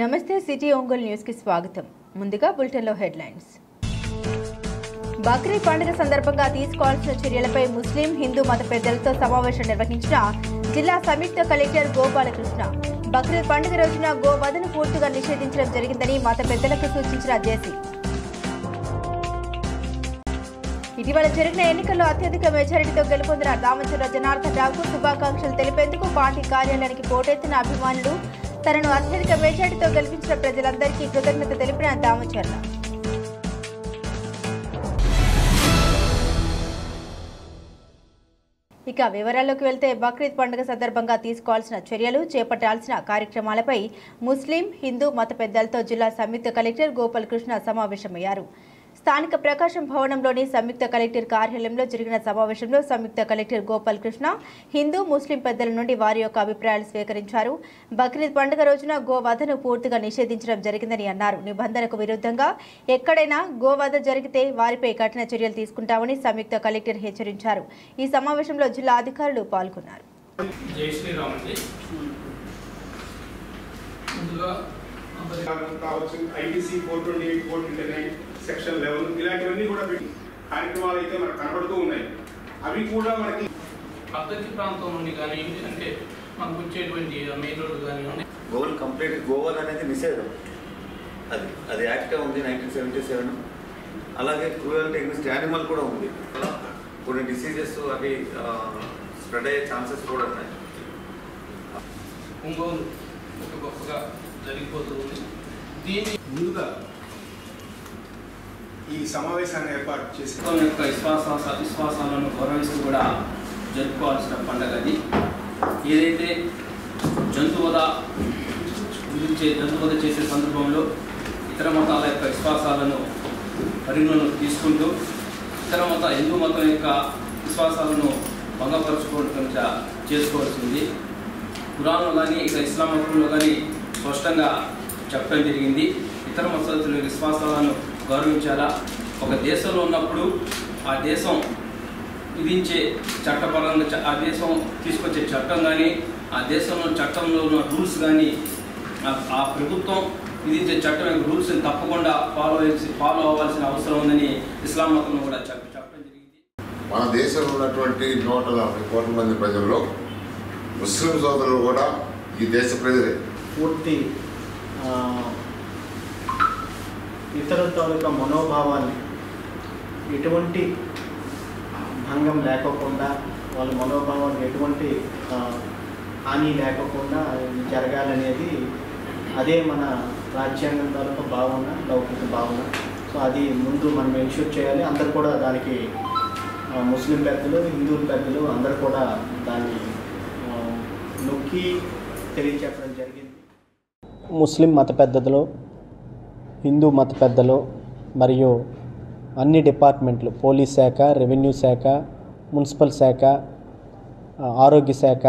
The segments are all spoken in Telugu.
నమస్తే సిటీ ఒంగోలు న్యూస్ కి స్వాగతం. ముందుగా బులెటిన్ లో హెడ్లైన్స్. బక్రీద్ పండుగ సందర్భంగా తీసుకోవాల్సిన చర్యలపై ముస్లిం హిందూ మత పెద్దలతో సమావేశం నిర్వహించిన జిల్లా సంయుక్త కలెక్టర్ గోపాలకృష్ణ. బక్రీద్ పండుగ రోజున గోవధను పూర్తిగా నిషేధించడం జరిగిందని మత పెద్దలకు సూచించిన జేసీ. ఇటీవల జరిగిన ఎన్నికల్లో అత్యధిక మెజారిటీతో గెలుపొందిన దామచర్ల జనార్దన్ రావుకు శుభాకాంక్షలు తెలిపేందుకు పార్టీ కార్యాలయానికి పోటెత్తిన అభిమానులు, తనను అత్యధిక మెజారిటీతో గెలిపించిన ప్రజలందరికీ కృతజ్ఞత తెలిపిన దామచర్ల. ఇక వివరాల్లోకి వెళ్తే బక్రీద్ పండుగ సందర్భంగా తీసుకోవాల్సిన చర్యలు, చేపట్టాల్సిన కార్యక్రమాలపై ముస్లిం హిందూ మత పెద్దలతో జిల్లా సంయుక్త కలెక్టర్ గోపాలకృష్ణ సమావేశమయ్యారు. స్థానిక ప్రకాశం భవనంలోని సంయుక్త కలెక్టర్ కార్యాలయంలో జరిగిన సమావేశంలో సంయుక్త కలెక్టర్ గోపాలకృష్ణ హిందూ ముస్లిం పెద్దల నుండి వారి యొక్క అభిప్రాయాలు స్వీకరించారు. బక్రీద్ పండుగ రోజున గోవధను పూర్తిగా నిషేధించడం జరిగిందని అన్నారు. నిబంధనకు విరుద్ధంగా ఎక్కడైనా గోవధ జరిగితే వారిపై కఠిన చర్యలు తీసుకుంటామని సంయుక్త కలెక్టర్ హెచ్చరించారు. ఈ సమావేశంలో జిల్లా అధికారులు పాల్గొన్నారు. సెక్షన్ 11 ఇలాంటివన్నీ కూడా పెట్టి కార్యక్రమాలు అయితే మనకు కనబడుతూ ఉన్నాయి. అవి కూడా మనకి అద్దెకి ప్రాంతం నుండి కానీ అంటే మనకు వచ్చేటువంటి మెయిన్ రోడ్డు కానీ గోవన్ కంప్లీట్ గోవన్ అనేది నిషేధం. అది యాక్ట్ ఉంది 1977. అలాగే క్రూయల్టీ ఎగ్నెస్ట్ యానిమల్ కూడా ఉంది. కొన్ని డిసీజెస్ అవి స్ప్రెడ్ అయ్యే ఛాన్సెస్ కూడా ఉన్నాయి. ఒంగోలు ఒక గొప్పగా జరిగిపోతుంది. దీన్ని ముందుగా ఈ సమావేశాన్ని ఏర్పాటు చేసి యొక్క విశ్వాసాలను గౌరవిస్తూ కూడా జరుపుకోవాల్సిన పండుగ అది. ఏదైతే జంతువధ చేసే సందర్భంలో ఇతర మతాల యొక్క విశ్వాసాలను పరిగణలోకి తీసుకుంటూ హిందూ మతం యొక్క విశ్వాసాలను భంగపరచుకోవడం చేసుకోవాల్సింది. ఖురాన్లో కానీ ఇక ఇస్లాం మతంలో కానీ స్పష్టంగా చెప్పడం జరిగింది. ఇతర మతాల విశ్వాసాలను గౌరవించాలా. ఒక దేశంలో ఉన్నప్పుడు ఆ దేశం విధించే చట్టపరంగా ఆ దేశం తీసుకొచ్చే చట్టం కానీ ఆ దేశంలో చట్టంలో ఉన్న రూల్స్ కానీ ఆ ప్రభుత్వం విధించే చట్టం యొక్క రూల్స్ని తప్పకుండా ఫాలో అవ్వాల్సిన అవసరం ఉందని ఇస్లాం మతంలో కూడా చెప్పడం జరిగింది. మన దేశంలో ఉన్నటువంటి 140 కోట్ల మంది ప్రజల్లో ముస్లిం సోదరులు కూడా ఈ దేశ ప్రజలే. పూర్తి ఇతరుల తాలూకా మనోభావాన్ని ఎటువంటి భంగం లేకోకుండా, వాళ్ళ మనోభావాన్ని ఎటువంటి హాని లేకోకుండా జరగాలనేది అదే మన రాజ్యాంగం తాలూకా భావన, లౌకిక భావన. సో అది ముందు మనం ఎన్ష్యూర్ చేయాలి. అందరు కూడా దానికి ముస్లిం పెద్దలు, హిందూ పెద్దలు అందరు కూడా దాన్ని నొక్కి తెలియచెప్పడం జరిగింది. ముస్లిం మత పెద్దలు, హిందూ మత పెద్దలు మరియు అన్ని డిపార్ట్మెంట్లు, పోలీస్ శాఖ, రెవెన్యూ శాఖ, మున్సిపల్ శాఖ, ఆరోగ్య శాఖ,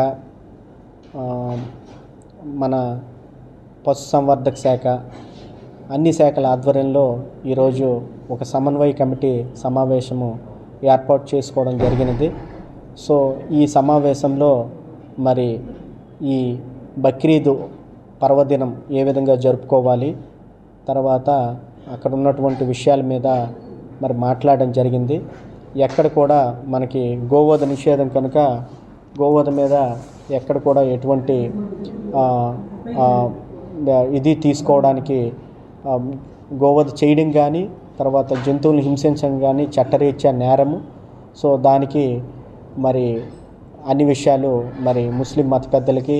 మన పశుసంవర్ధక శాఖ, అన్ని శాఖల ఆధ్వర్యంలో ఈరోజు ఒక సమన్వయ కమిటీ సమావేశము ఏర్పాటు చేసుకోవడం జరిగినది. సో ఈ సమావేశంలో మరి ఈ బక్రీద్ పర్వదినం ఏ విధంగా జరుపుకోవాలి, తర్వాత అక్కడ ఉన్నటువంటి విషయాల మీద మరి మాట్లాడడం జరిగింది. ఎక్కడ కూడా మనకి గోవధ నిషేధం కనుక గోవధ మీద ఎక్కడ కూడా ఎటువంటి ఇది తీసుకోవడానికి, గోవధ చేయడం కానీ తర్వాత జంతువులను హింసించడం కానీ చట్టరీత్యా నేరము. సో దానికి మరి అన్ని విషయాలు మరి ముస్లిం మత పెద్దలకి,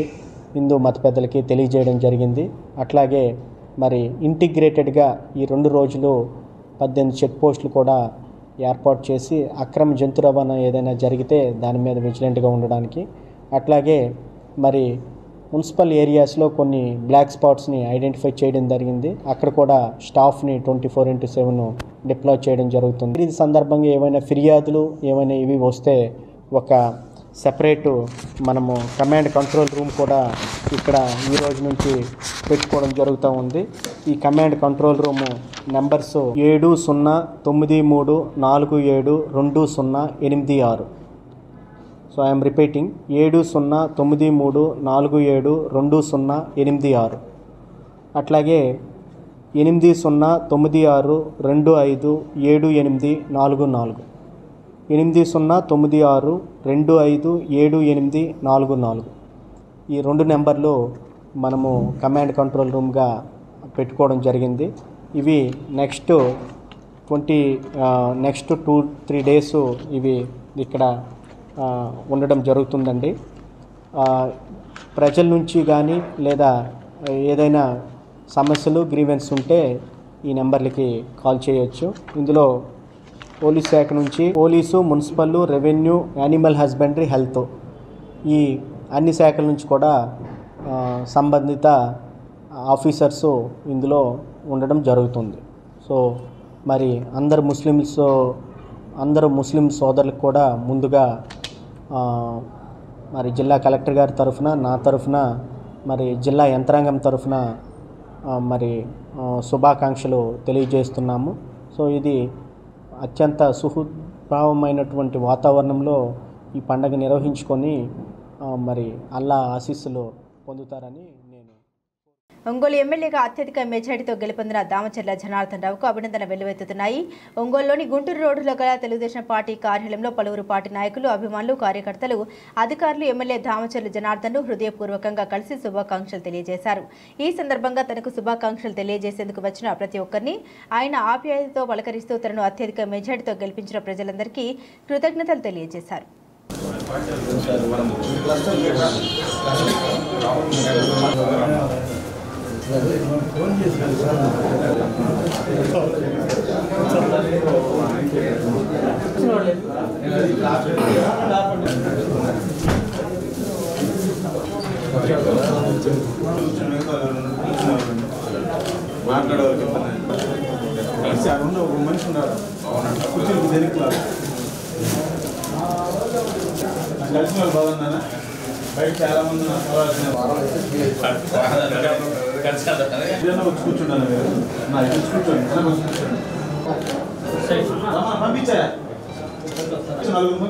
హిందూ మత పెద్దలకి తెలియజేయడం జరిగింది. అట్లాగే మరి ఇంటిగ్రేటెడ్గా ఈ 2 రోజులు 18 చెక్ పోస్టులు కూడా ఏర్పాటు చేసి అక్రమ జంతు రవాణా ఏదైనా జరిగితే దాని మీద విజిలెంట్గా ఉండడానికి, అట్లాగే మరి మున్సిపల్ ఏరియాస్లో కొన్ని బ్లాక్ స్పాట్స్ని ఐడెంటిఫై చేయడం జరిగింది. అక్కడ కూడా స్టాఫ్ని 24/7 డిప్లాయ్ చేయడం జరుగుతుంది. ఈ సందర్భంగా ఏమైనా ఫిర్యాదులు ఏమైనా ఇవి వస్తే ఒక సెపరేటు మనము కమాండ్ కంట్రోల్ రూమ్ కూడా ఇక్కడ ఈ రోజు నుంచి పెట్టుకోవడం జరుగుతూ ఉంది. ఈ command control room numbers 7093472086. So I'm repeating 7093472086. అట్లాగే 8096257844 8096257844 ఈ 2 నెంబర్లు మనము కమాండ్ కంట్రోల్ రూమ్గా పెట్టుకోవడం జరిగింది. ఇవి నెక్స్ట్ 2-3 డేస్ ఇవి ఇక్కడ ఉండడం జరుగుతుందండి. ప్రజల నుంచి కానీ లేదా ఏదైనా సమస్యలు గ్రీవెన్స్ ఉంటే ఈ నెంబర్లకి కాల్ చేయొచ్చు. ఇందులో పోలీస్ శాఖ నుంచి police, municipal, revenue, animal husbandry, health ఈ అన్ని శాఖల నుంచి కూడా సంబంధిత ఆఫీసర్స్ ఇందులో ఉండడం జరుగుతుంది. సో మరి అందరు ముస్లిం సోదరులకు కూడా ముందుగా మరి జిల్లా కలెక్టర్ గారి తరఫున, నా తరఫున, మరి జిల్లా యంత్రాంగం తరఫున మరి శుభాకాంక్షలు తెలియజేస్తున్నాము. సో ఇది అత్యంత సుహృద్భావమైనటువంటి వాతావరణంలో ఈ పండుగ నిర్వహించుకొని మరి అల్లా ఆశీస్సులు పొందుతారని నేను ఒంగోలు ఎమ్మెల్యేగా అత్యధిక మెజారిటీతో గెలుపొందిన దామచర్ల జనార్దన్ రావుకు అభినందన వెల్లువెత్తుతున్నాయి. ఒంగోలులోని గుంటూరు రోడ్డులో గల తెలుగుదేశం పార్టీ కార్యాలయంలో పలువురు పార్టీ నాయకులు, అభిమానులు, కార్యకర్తలు, అధికారులు ఎమ్మెల్యే దామచర్ల జనార్దన్ను హృదయపూర్వకంగా కలిసి శుభాకాంక్షలు తెలియజేశారు. ఈ సందర్భంగా తనకు శుభాకాంక్షలు తెలియజేసేందుకు వచ్చిన ప్రతి ఒక్కరిని ఆయన ఆప్యాయతతో పలకరిస్తూ తనను అత్యధిక మెజారిటీతో గెలిపించిన ప్రజలందరికీ కృతజ్ఞతలు తెలియజేశారు. మాట్లాడేవాళ్ళకి ఒక మనిషి ఉన్నారు కూర్చొని దేనికి కలిసిన వాళ్ళు బాగున్నానా? బయట చాలా మంది వచ్చి కూర్చుంటాను. కూర్చోండి పంపించారా? నలుగురు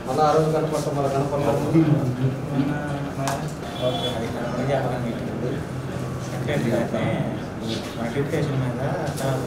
మన ఆరోగ్య కనపడతాం మన కనపడతాం నోటిఫికేషన్ మీద చాలా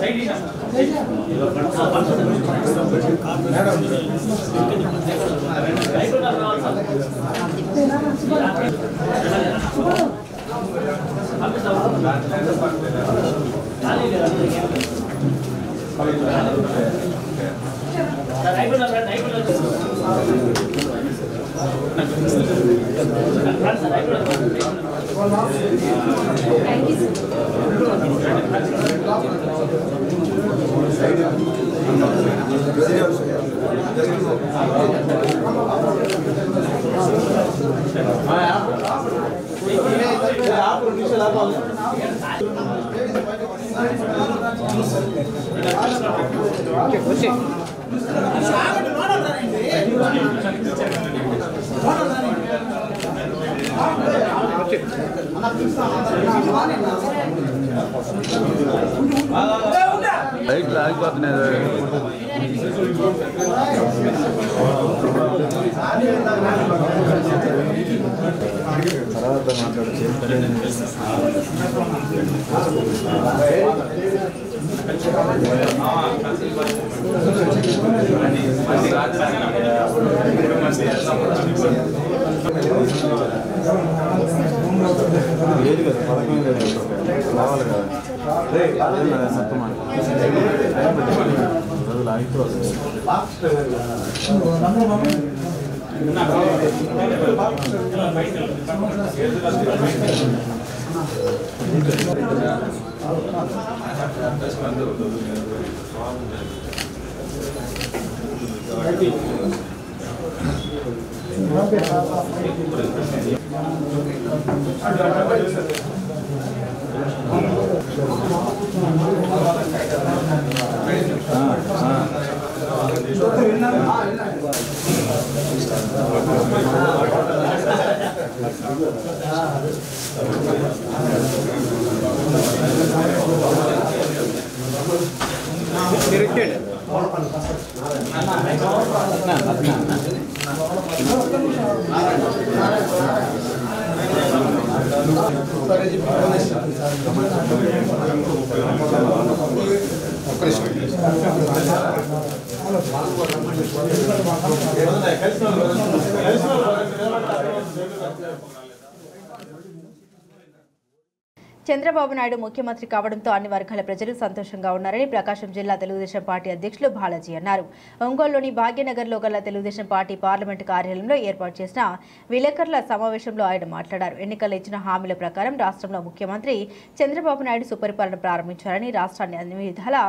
సైడ్ చంద్రబాబు నాయుడు ముఖ్యమంత్రి కావడంతో అన్ని వర్గాల ప్రజలు సంతోషంగా ఉన్నారని ప్రకాశం జిల్లా తెలుగుదేశం పార్టీ అధ్యక్షులు బాలాజీ అన్నారు. ఒంగోలులోని భాగ్యనగర్లో గల తెలుగుదేశం పార్టీ పార్లమెంటు కార్యాలయంలో ఏర్పాటు చేసిన విలేకరుల సమావేశంలో ఆయన మాట్లాడారు. ఎన్నికల్లో ఇచ్చిన హామీల ప్రకారం రాష్ట్రంలో ముఖ్యమంత్రి చంద్రబాబు నాయుడు సుపరిపాలన ప్రారంభించారని, రాష్ట్రాన్ని అన్ని విధాలా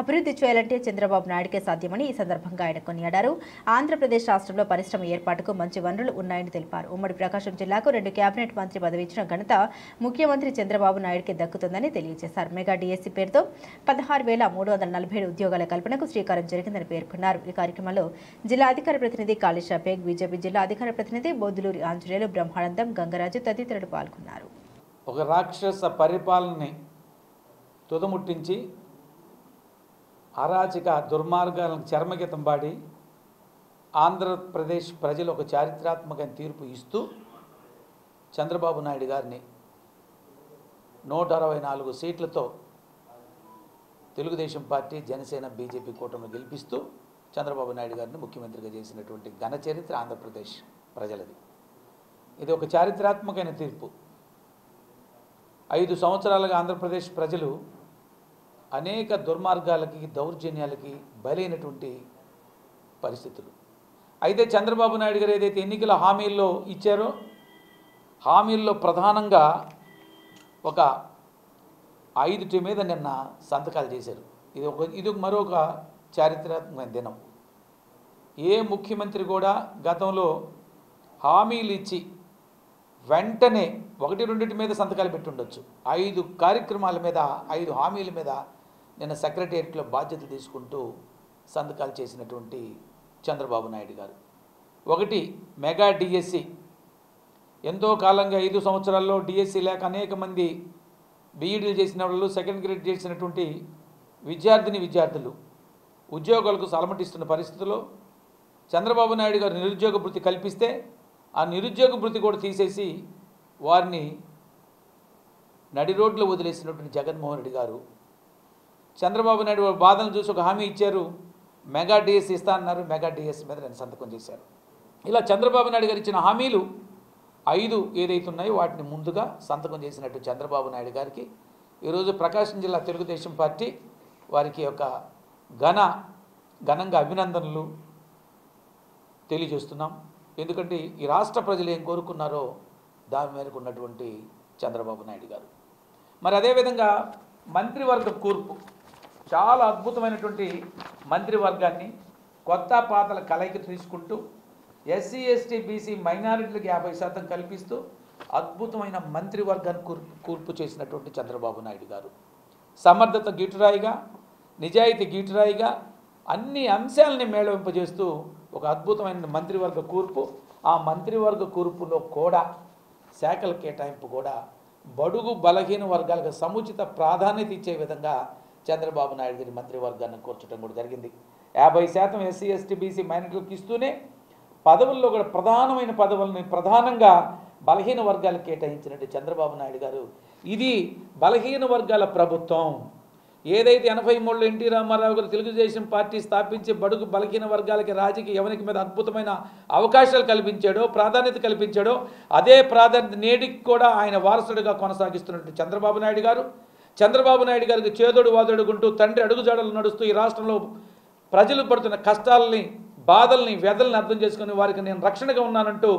అభివృద్ధి చేయాలంటే చంద్రబాబు నాయుడుకే సాధ్యమని ఈ సందర్భంగా ఆయన కొనియాడారు. ఆంధ్రప్రదేశ్ రాష్ట్రంలో పరిశ్రమ ఏర్పాటుకు మంచి వనరులు ఉన్నాయని తెలిపారు. ఉమ్మడి ప్రకాశం జిల్లాకు 2 కేబినెట్ మంత్రి పదవి ఇచ్చిన ఘనత ముఖ్యమంత్రి చంద్రబాబు నాయుడుకి దక్కుతుందని తెలియజేశారు. మెగా డిఎస్సీ పేరుతో 16,347 ఉద్యోగాల కల్పనకు శ్రీకారం జరిగిందని పేర్కొన్నారు. ఈ కార్యక్రమంలో జిల్లా అధికార ప్రతినిధి కాళేశా బేగ్, బీజేపీ జిల్లా అధికార ప్రతినిధి బొద్దులూరి ఆంజనేయులు, బ్రహ్మానందం, గంగరాజు తదితరులు పాల్గొన్నారు. ఒక రాక్షస పరిపాలనని తుదముట్టించి అరాచక దుర్మార్గాలను చర్మగీతం పాడి ఆంధ్రప్రదేశ్ ప్రజలు ఒక చారిత్రాత్మక తీర్పు ఇస్తూ చంద్రబాబు నాయుడు గారిని 164 సీట్లతో తెలుగుదేశం పార్టీ, జనసేన, బీజేపీ కూటమి గెలిపిస్తూ చంద్రబాబు నాయుడు గారిని ముఖ్యమంత్రిగా చేసినటువంటి ఘన చరిత్ర ఆంధ్రప్రదేశ్ ప్రజలది. ఇది ఒక చారిత్రాత్మకమైన తీర్పు. 5 సంవత్సరాలుగా ఆంధ్రప్రదేశ్ ప్రజలు అనేక దుర్మార్గాలకి, దౌర్జన్యాలకి బలైనటువంటి పరిస్థితులు. అయితే చంద్రబాబు నాయుడు గారు ఏదైతే ఎన్నికల హామీల్లో ఇచ్చారో, హామీల్లో ప్రధానంగా ఒక 5 మీద నిన్న సంతకాలు చేశారు. ఇది మరొక చారిత్రాత్మకమైన దినం. ఏ ముఖ్యమంత్రి కూడా గతంలో హామీలు ఇచ్చి వెంటనే 1-2 మీద సంతకాలు పెట్టి ఉండొచ్చు. 5 కార్యక్రమాల మీద, 5 హామీల మీద నిన్న సెక్రటేరియట్లో బాధ్యతలు తీసుకుంటూ సంతకాలు చేసినటువంటి చంద్రబాబు నాయుడు గారు. 1 మెగా డిఎస్సి. ఎంతో కాలంగా 5 సంవత్సరాల్లో డిఎస్సి లేక అనేక మంది బీఈడీలు చేసిన వాళ్ళు, సెకండ్ గ్రేడ్ చేసినటువంటి విద్యార్థులు ఉద్యోగాలకు అలమటిస్తున్న పరిస్థితుల్లో చంద్రబాబు నాయుడు గారు నిరుద్యోగ భృతి కల్పిస్తే ఆ నిరుద్యోగ భృతి కూడా తీసేసి వారిని నడి రోడ్లో వదిలేసినటువంటి జగన్మోహన్ రెడ్డి గారు చంద్రబాబు నాయుడు బాధను చూసి ఒక హామీ ఇచ్చారు, మెగా డిఎస్ ఇస్తా అన్నారు, మెగా డిఎస్ మీద నేను సంతకం చేశారు. ఇలా చంద్రబాబు నాయుడు గారు ఇచ్చిన హామీలు 5 ఏదైతే ఉన్నాయో వాటిని ముందుగా సంతకం చేసినట్టు చంద్రబాబు నాయుడు గారికి ఈరోజు ప్రకాశం జిల్లా తెలుగుదేశం పార్టీ వారికి ఒక ఘనంగా అభినందనలు తెలియజేస్తున్నాం. ఎందుకంటే ఈ రాష్ట్ర ప్రజలు ఏం కోరుకున్నారో దాని మేరకు ఉన్నటువంటి చంద్రబాబు నాయుడు గారు. మరి అదేవిధంగా మంత్రివర్గ కూర్పు, చాలా అద్భుతమైనటువంటి మంత్రివర్గాన్ని కొత్త పాతల కలయిక తీసుకుంటూ ఎస్సీ ఎస్టీ బీసీ మైనారిటీలకు 50% కల్పిస్తూ అద్భుతమైన మంత్రివర్గాన్ని కూర్పు చేసినటువంటి చంద్రబాబు నాయుడు గారు సమర్థత గీటురాయిగా, నిజాయితీ గీటురాయిగా అన్ని అంశాలని మేళవింపజేస్తూ ఒక అద్భుతమైన మంత్రివర్గ కూర్పు. ఆ మంత్రివర్గ కూర్పులో కూడా శాఖల కేటాయింపు కూడా బడుగు బలహీన వర్గాలకు సముచిత ప్రాధాన్యత ఇచ్చే విధంగా చంద్రబాబు నాయుడు గారి మంత్రివర్గాన్ని కూర్చడం కూడా జరిగింది. 50% ఎస్సీ ఎస్టీ బీసీ మైనారిటీలకు ఇస్తూనే పదవుల్లో కూడా ప్రధానమైన పదవుల్ని ప్రధానంగా బలహీన వర్గాలకు కేటాయించినట్టు చంద్రబాబు నాయుడు గారు. ఇది బలహీన వర్గాల ప్రభుత్వం. ఏదైతే 83లో ఎన్టీ రామారావు గారు తెలుగుదేశం పార్టీ స్థాపించి బడుగు బలహీన వర్గాలకి రాజకీయ యవనిక మీద అద్భుతమైన అవకాశాలు కల్పించాడో, ప్రాధాన్యత కల్పించాడో, అదే ప్రాధాన్యత నేటికి కూడా ఆయన వారసుడిగా కొనసాగిస్తున్నట్టు చంద్రబాబు నాయుడు గారు. చంద్రబాబు నాయుడు గారికి చేదోడు వాదోడుకుంటూ తండ్రి అడుగుజాడలు నడుస్తూ ఈ రాష్ట్రంలో ప్రజలు పడుతున్న కష్టాలని, బాధల్ని, వ్యధల్ని అర్థం చేసుకుని వారికి నేను రక్షణగా ఉన్నానంటూ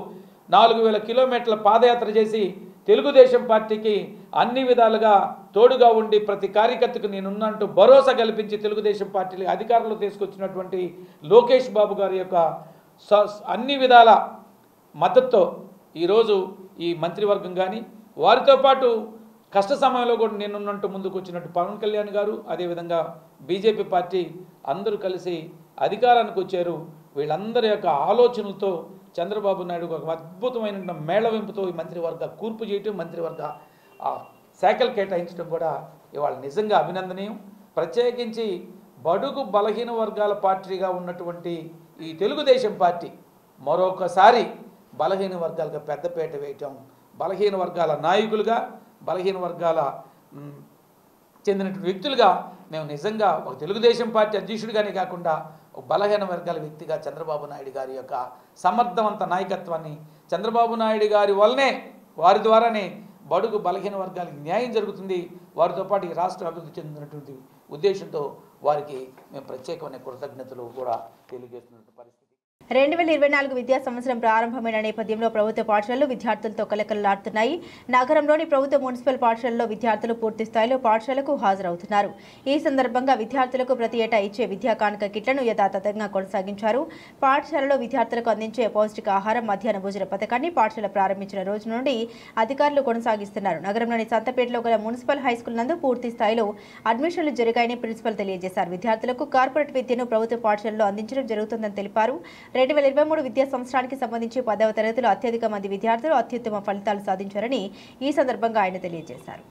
4000 కిలోమీటర్ల పాదయాత్ర చేసి తెలుగుదేశం పార్టీకి అన్ని విధాలుగా తోడుగా ఉండి ప్రతి కార్యకర్తకు నేనున్నంటూ భరోసా కల్పించి తెలుగుదేశం పార్టీని అధికారంలో తీసుకొచ్చినటువంటి లోకేష్ బాబు గారి యొక్క అన్ని విధాల మద్దతుతో ఈరోజు ఈ మంత్రివర్గం కానీ, వారితో పాటు కష్ట సమయంలో కూడా నేనున్నట్టు ముందుకు వచ్చినట్టు పవన్ కళ్యాణ్ గారు, అదేవిధంగా బీజేపీ పార్టీ అందరూ కలిసి అధికారానికి వచ్చారు. వీళ్ళందరి యొక్క ఆలోచనలతో చంద్రబాబు నాయుడు ఒక అద్భుతమైన మేళవింపుతో ఈ మంత్రివర్గ కూర్పు చేయటం, మంత్రివర్గ శాఖలు కేటాయించడం కూడా ఇవాళ నిజంగా అభినందనీయం. ప్రత్యేకించి బడుగు బలహీన వర్గాల పార్టీగా ఉన్నటువంటి ఈ తెలుగుదేశం పార్టీ మరొకసారి బలహీన వర్గాలకు పెద్దపీట వేయటం, బలహీన వర్గాల నాయకులుగా, బలహీన వర్గాల చెందినటువంటి వ్యక్తులుగా మేము నిజంగా ఒక తెలుగుదేశం పార్టీ అధ్యక్షుడిగానే కాకుండా ఒక బలహీన వర్గాల వ్యక్తిగా చంద్రబాబు నాయుడు గారి యొక్క సమర్థవంత నాయకత్వాన్ని, చంద్రబాబు నాయుడు గారి వల్లనే, వారి ద్వారానే బడుగు బలహీన వర్గాలకు న్యాయం జరుగుతుంది, వారితో పాటు ఈ రాష్ట్రం అభివృద్ధి చెందినటువంటి ఉద్దేశంతో వారికి మేము ప్రత్యేకమైన కృతజ్ఞతలు కూడా తెలియజేస్తున్న పరిస్థితి. 2024 విద్యా సంవత్సరం ప్రారంభమైన నేపథ్యంలో ప్రభుత్వ పాఠశాలలు విద్యార్థులతో కలకలలాడుతున్నాయి. నగరంలోని ప్రభుత్వ మున్సిపల్ పాఠశాలలో విద్యార్థులు పూర్తి స్థాయిలో పాఠశాలకు హాజరవుతున్నారు. ఈ సందర్భంగా విద్యార్థులకు ప్రతి ఏటా ఇచ్చే విద్యా కానుక కిట్లను యథాతథంగా కొనసాగించారు. పాఠశాలలో విద్యార్థులకు అందించే పౌష్టికాహారం, మధ్యాహ్న భోజన పథకాన్ని పాఠశాల ప్రారంభించిన రోజు నుండి అధికారులు కొనసాగిస్తున్నారు. నగరంలోని సంతపేటలో గల మున్సిపల్ హైస్కూల్ నందు పూర్తి స్థాయిలో అడ్మిషన్లు జరిగాయని ప్రిన్సిపల్ తెలియజేశారు. విద్యార్థులకు కార్పొరేట్ విద్యను ప్రభుత్వ పాఠశాలలో అందించడం జరుగుతుందని తెలిపారు. 2023 విద్యా సంవత్సరానికి సంబంధించి 10వ తరగతిలో అత్యధిక మంది విద్యార్థులు అత్యుత్తమ ఫలితాలు సాధించారని ఈ సందర్భంగా ఆయన తెలియజేశారు.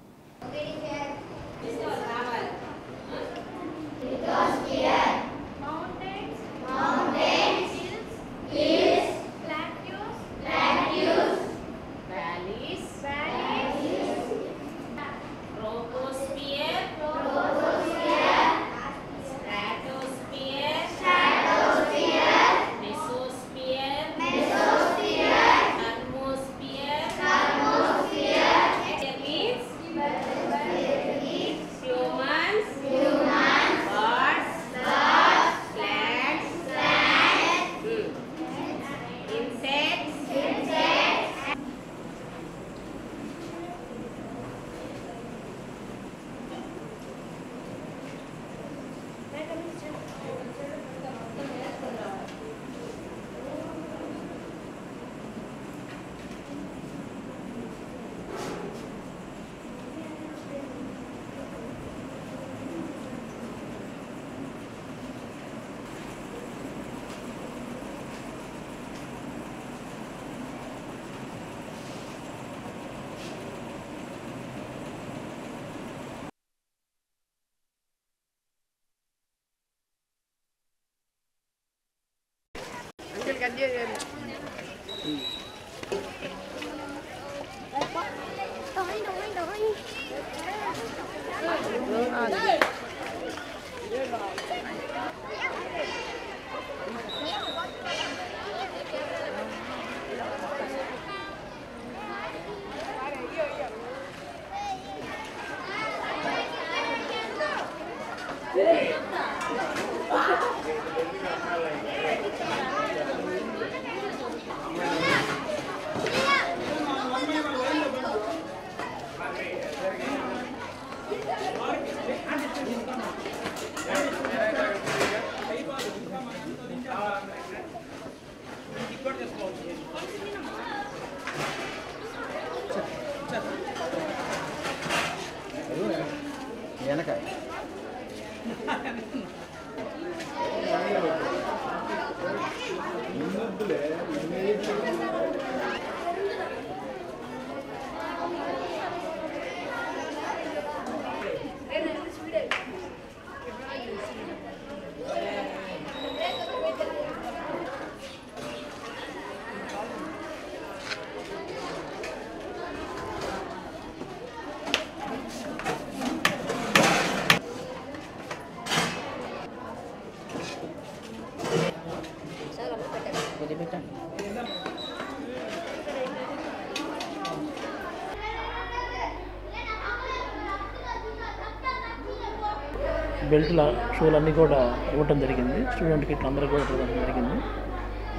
బెల్టుల షూలన్నీ కూడా ఇవ్వటం జరిగింది. స్టూడెంట్ కిట్లు అందరూ కూడా ఇవ్వడం జరిగింది.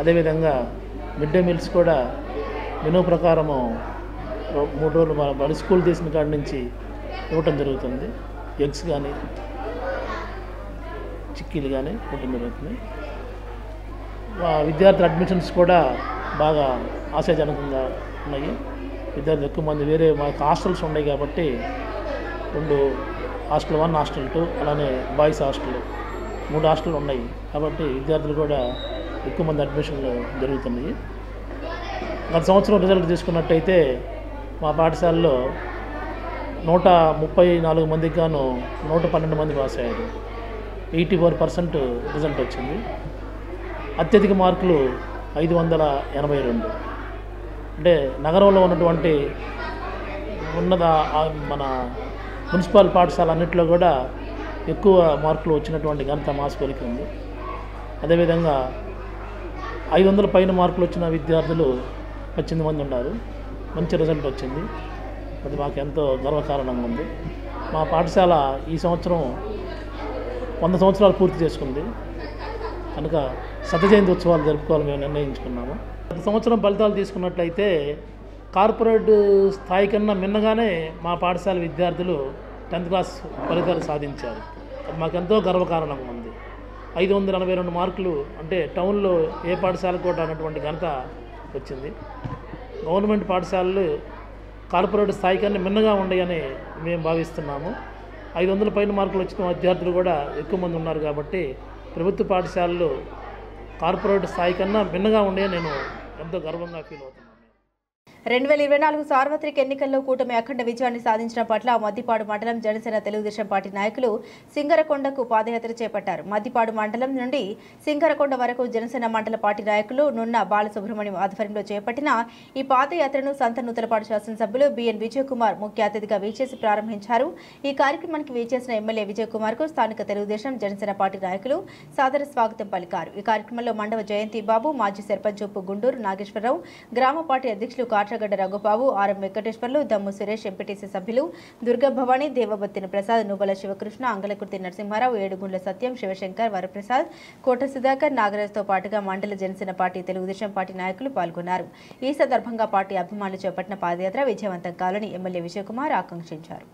అదేవిధంగా మిడ్ డే మీల్స్ కూడా మెనూ ప్రకారము 3 రోజులు మన బడి స్కూల్ తీసిన కాడి నుంచి ఇవ్వటం జరుగుతుంది. ఎగ్స్ కానీ చిక్కీలు కానీ ఇవ్వటం జరుగుతుంది. విద్యార్థుల అడ్మిషన్స్ కూడా బాగా ఆశాజనకంగా ఉన్నాయి. విద్యార్థులు ఎక్కువ మంది వేరే మాకు హాస్టల్స్ ఉన్నాయి కాబట్టి 2 హాస్టల్ 1 హాస్టల్ 2 అలానే బాయ్స్ హాస్టల్ 3 హాస్టల్ ఉన్నాయి కాబట్టి విద్యార్థులు కూడా ఎక్కువ మంది అడ్మిషన్లు జరుగుతున్నాయి. గత సంవత్సరం రిజల్ట్ తీసుకున్నట్టయితే మా పాఠశాలలో 134 మందికి గాను 112 మంది పాస్ అయ్యారు. 84% రిజల్ట్ వచ్చింది. అత్యధిక మార్కులు 582. అంటే నగరంలో ఉన్నటువంటి ఉన్నత మన మున్సిపల్ పాఠశాల అన్నింటిలో కూడా ఎక్కువ మార్కులు వచ్చినటువంటి ఘనత మా స్కూల్కి ఉంది. అదేవిధంగా 500 పైన మార్కులు వచ్చిన విద్యార్థులు 18 మంది ఉన్నారు. మంచి రిజల్ట్ వచ్చింది. అది మాకు ఎంతో గర్వకారణంగా ఉంది. మా పాఠశాల ఈ సంవత్సరం 100 సంవత్సరాలు పూర్తి చేసుకుంది కనుక శత జయంతి ఉత్సవాలు జరుపుకోవాలని మేము నిర్ణయించుకున్నాము. గత సంవత్సరం ఫలితాలు తీసుకున్నట్లయితే కార్పొరేట్ స్థాయి కన్నా మిన్నగానే మా పాఠశాల విద్యార్థులు 10th క్లాస్ ఫలితాలు సాధించారు. అది మాకెంతో గర్వకారణంగా ఉంది. 582 మార్కులు అంటే టౌన్లో ఏ పాఠశాలకు కూడా అన్నటువంటి ఘనత వచ్చింది. గవర్నమెంట్ పాఠశాలలు కార్పొరేట్ స్థాయి కన్నా మిన్నగా ఉన్నాయని మేము భావిస్తున్నాము. 500 పైన మార్కులు వచ్చిన విద్యార్థులు కూడా ఎక్కువ మంది ఉన్నారు కాబట్టి ప్రభుత్వ పాఠశాలలు కార్పొరేట్ స్థాయి కన్నా భిన్నగా ఉండే నేను ఎంతో గర్వంగా ఫీల్ అవుతున్నాను. 2024 సార్వత్రిక ఎన్నికల్లో కూటమి అఖండ విజయాన్ని సాధించడం పట్ల మద్దిపాడు మండలం జనసేన తెలుగుదేశం పార్టీ నాయకులు సింగరకొండకు పాదయాత్ర చేపట్టారు. మద్దిపాడు మండలం నుండి సింగరకొండ వరకు జనసేన మండల పార్టీ నాయకులు నున్న బాలసుబ్రహ్మణ్యం ఆధ్వర్యంలో చేపట్టిన ఈ పాదయాత్రను సంత నూతలపాడు శాసనసభ్యులు బిఎన్ విజయ్ కుమార్ ముఖ్య అతిథిగా వీచేసి ప్రారంభించారు. ఈ కార్యక్రమానికి వీచేసిన ఎమ్మెల్యే విజయ్ కుమార్ కు స్థానిక తెలుగుదేశం జనసేన పార్టీ నాయకులు సాదర స్వాగతం పలికారు. ఈ కార్యక్రమంలో మండవ జయంతి బాబు, మాజీ సర్పంచ్ గుండూరు నాగేశ్వరరావు, గ్రామ పార్టీ అధ్యక్షులు గడ్డ రఘుబాబు, ఆర్ఎం వెంకటేశ్వర్లు, దమ్ము సురేష్, ఎంపీటీసీ సభ్యులు దుర్గా భవానీ, దేవబత్తిన ప్రసాద్, నువ్వల శివకృష్ణ, అంగలకుర్తి నరసింహారావు, ఏడుగుండ్ల సత్యం, శివశంకర్, వరప్రసాద్, కోట సుధాకర్, నాగరాజ్తో పాటుగా మండల జనసేన పార్టీ తెలుగుదేశం పార్టీ నాయకులు పాల్గొన్నారు. ఈ సందర్భంగా పార్టీ అభిమానులు చేపట్టిన పాదయాత్ర విజయవంతం కావాలని ఎమ్మెల్యే విజయ్ కుమార్ ఆకాంక్షించారు.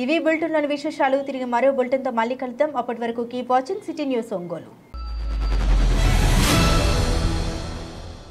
ఇవి బులెటిన్లోని విశేషాలు. తిరిగి మరో బులెటిన్తో మళ్ళీ కలుద్దాం. అప్పటి వరకు keep watching city news Ongole.